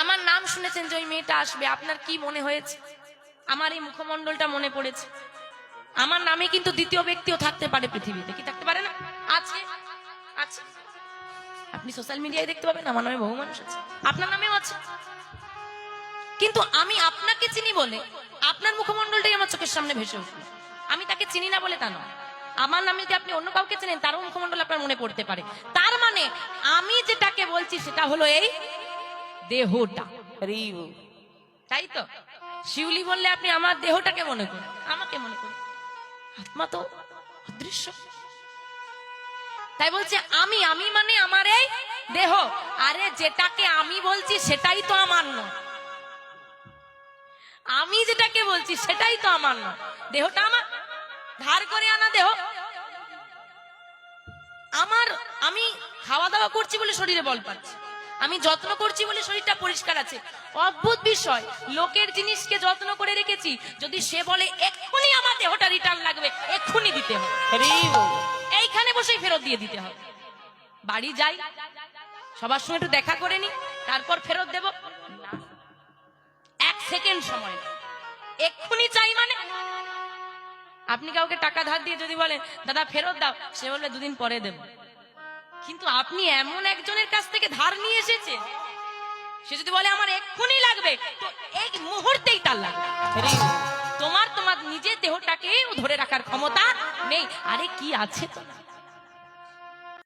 আমার নাম শুনেছেন যে ওই মেয়েটা আসবে, আপনার কি মনে হয়েছে? আমার এই মুখমণ্ডলটা মনে পড়েছে। আমার নামে কিন্তু দ্বিতীয় ব্যক্তিও থাকতে পারে পৃথিবীতে, কি থাকতে পারে না? আছে, আছে। আপনি সোশ্যাল মিডিয়ায় দেখতে পাবেন আমার নামে বহু মানুষ আছে, আপনার নামেও আছে। কিন্তু আমি আপনাকে চিনি বলে আপনার মুখমণ্ডলটাই আমার চোখের সামনে ভেসে উঠবে। আমি তাকে চিনি না বলে তা নয়। আমার নামে যদি আপনি অন্য কাউকে চেনেন, তারও মুখমণ্ডল আপনার মনে পড়তে পারে। তার মানে আমি যেটাকে বলছি সেটা হলো এই দেহটা, তাই তো? শিউলি বললে আপনি আমার দেহটাকে মনে করেন, আমাকে মনে করেন। আত্মা তো অদৃশ্য। তাই বলছে আমি, আমি মানে আমার এই দেহ। আরে যেটাকে আমি বলছি সেটাই তো আমার নয়। আমি যেটাকে বলছি সেটাই তো আমার নয়। দেহটা আমার, ধার করে আনা দেহ আমার। আমি খাওয়া দাওয়া করছি বলে শরীরে বল পাচ্ছি, আমি যত্ন করছি বলে শরীরটা পরিষ্কার আছে। অদ্ভুত বিষয়, লোকের জিনিসকে যত্ন করে রেখেছি, যদি সে বলে এক্ষুনি আমার দেহটা রিটার্ন লাগবে, এক্ষুনি দিতে হবে, এইখানে বসেই ফেরত দিয়ে দিতে হবে। বাড়ি যাই, সবার সঙ্গে একটু দেখা করে নি, তারপর ফেরত দেব না, 1 সেকেন্ড সময় এক্ষুনি চাই। মানে আপনি কাউকে টাকা ধার দিয়ে যদি বলেন দাদা ফেরত দাও, সে বলবে 2 দিন পরে দেব। কিন্তু আপনি এমন একজনের কাছ থেকে ধার নিয়ে এসেছে, সে যদি বলে আমার এক্ষুনি লাগবে, তো এই মুহূর্তেই তার লাগবে। তোমার নিজের দেহটাকে ধরে রাখার ক্ষমতা নেই। আরে কি আছে তো?